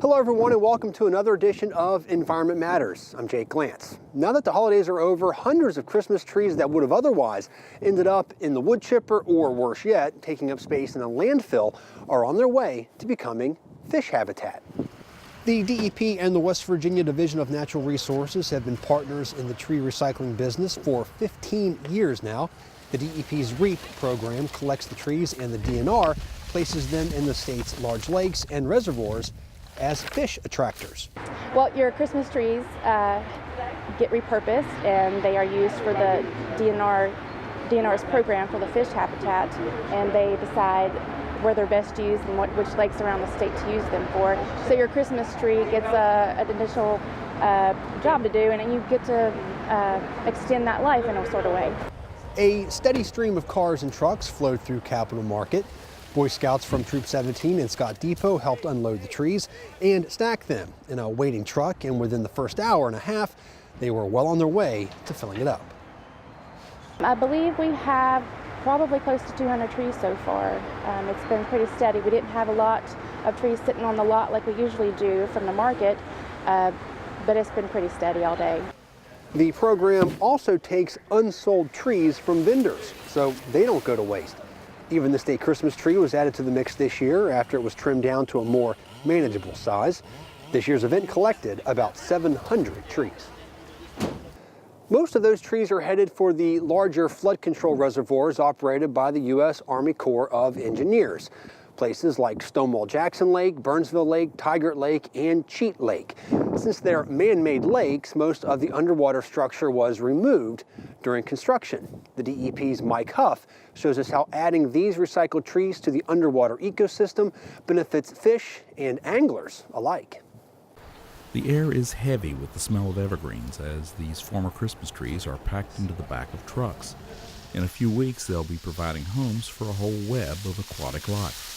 Hello everyone and welcome to another edition of Environment Matters. I'm Jake Glantz. Now that the holidays are over, hundreds of Christmas trees that would have otherwise ended up in the wood chipper or worse yet, taking up space in a landfill are on their way to becoming fish habitat. The DEP and the West Virginia Division of Natural Resources have been partners in the tree recycling business for 15 years now. The DEP's REAP program collects the trees and the DNR places them in the state's large lakes and reservoirs as fish attractors. Well, your Christmas trees get repurposed and they are used for the DNR's program for the fish habitat, and they decide where they're best used and which lakes around the state to use them for. So your Christmas tree gets an additional job to do, and you get to extend that life in a sort of way. A steady stream of cars and trucks flowed through Capitol Market. Boy Scouts from Troop 17 and Scott Depot helped unload the trees and stack them in a waiting truck, and within the first hour and a half, they were well on their way to filling it up. I believe we have probably close to 200 trees so far. It's been pretty steady. We didn't have a lot of trees sitting on the lot like we usually do from the market, but it's been pretty steady all day. The program also takes unsold trees from vendors, so they don't go to waste. Even the state Christmas tree was added to the mix this year after it was trimmed down to a more manageable size. This year's event collected about 700 trees. Most of those trees are headed for the larger flood control reservoirs operated by the U.S. Army Corps of Engineers. Places like Stonewall Jackson Lake, Burnsville Lake, Tigert Lake, and Cheat Lake. Since they're man-made lakes, most of the underwater structure was removed during construction. The DEP's Mike Huff shows us how adding these recycled trees to the underwater ecosystem benefits fish and anglers alike. The air is heavy with the smell of evergreens as these former Christmas trees are packed into the back of trucks. In a few weeks, they'll be providing homes for a whole web of aquatic life.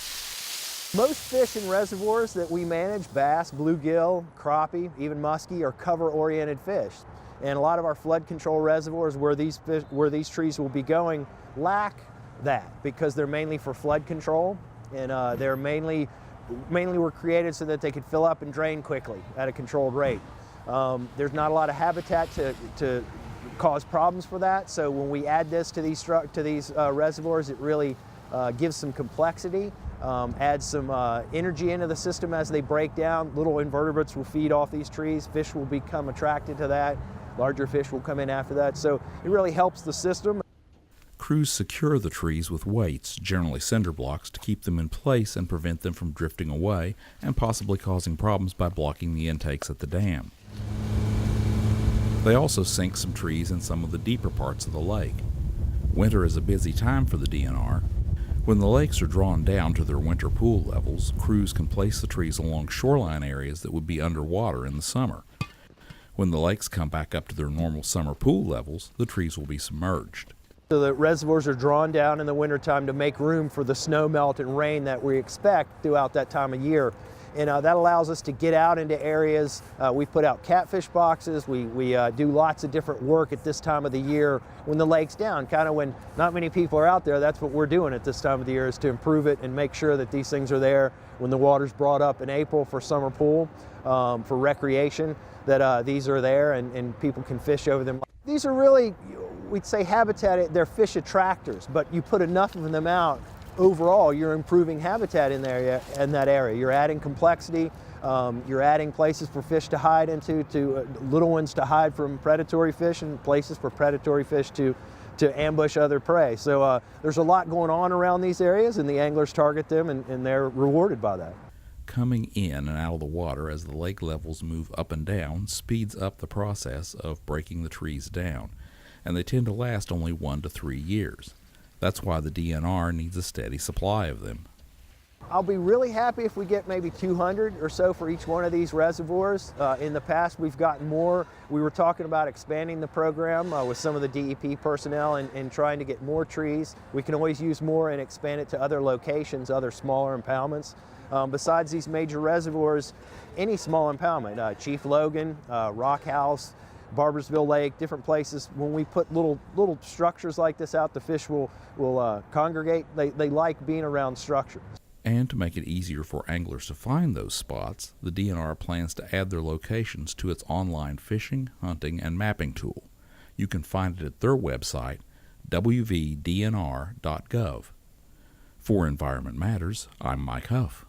Most fish in reservoirs that we manage, bass, bluegill, crappie, even muskie, are cover-oriented fish. And a lot of our flood control reservoirs where these trees will be going lack that because they're mainly for flood control, and they're mainly were created so that they could fill up and drain quickly at a controlled rate. There's not a lot of habitat to cause problems for that, so when we add this to these reservoirs, it really gives some complexity. Add some energy into the system as they break down. Little invertebrates will feed off these trees. Fish will become attracted to that. Larger fish will come in after that. So it really helps the system. Crews secure the trees with weights, generally cinder blocks, to keep them in place and prevent them from drifting away and possibly causing problems by blocking the intakes at the dam. They also sink some trees in some of the deeper parts of the lake. Winter is a busy time for the DNR. When the lakes are drawn down to their winter pool levels, crews can place the trees along shoreline areas that would be underwater in the summer. When the lakes come back up to their normal summer pool levels, the trees will be submerged. So the reservoirs are drawn down in the wintertime to make room for the snow melt and rain that we expect throughout that time of year. And that allows us to get out into areas. We put out catfish boxes. We do lots of different work at this time of the year when the lake's down, kind of when not many people are out there. That's what we're doing at this time of the year, is to improve it and make sure that these things are there when the water's brought up in April for summer pool, for recreation, that these are there and people can fish over them. These are really, we'd say habitat, they're fish attractors, but you put enough of them out, overall, you're improving habitat in that area. You're adding complexity. You're adding places for fish to hide into, little ones to hide from predatory fish, and places for predatory fish to ambush other prey. So there's a lot going on around these areas, and the anglers target them, and they're rewarded by that. Coming in and out of the water as the lake levels move up and down speeds up the process of breaking the trees down, and they tend to last only 1 to 3 years. That's why the DNR needs a steady supply of them. I'll be really happy if we get maybe 200 or so for each one of these reservoirs. In the past, we've gotten more. We were talking about expanding the program with some of the DEP personnel and trying to get more trees. We can always use more and expand it to other locations, other smaller impoundments. Besides these major reservoirs, any small impoundment, Chief Logan, Rock House, Barbersville Lake, different places. When we put little structures like this out, the fish will congregate. They like being around structure. And to make it easier for anglers to find those spots, the DNR plans to add their locations to its online fishing, hunting, and mapping tool. You can find it at their website, wvdnr.gov. For Environment Matters, I'm Mike Huff.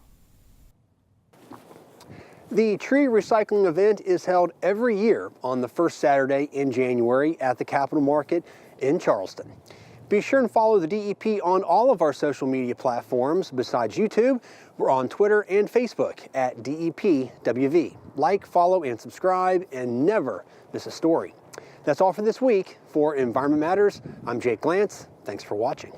The tree recycling event is held every year on the first Saturday in January at the Capitol Market in Charleston. Be sure and follow the DEP on all of our social media platforms. Besides YouTube, we're on Twitter and Facebook at DEPWV. Like, follow, and subscribe, and never miss a story. That's all for this week. For Environment Matters, I'm Jake Glantz. Thanks for watching.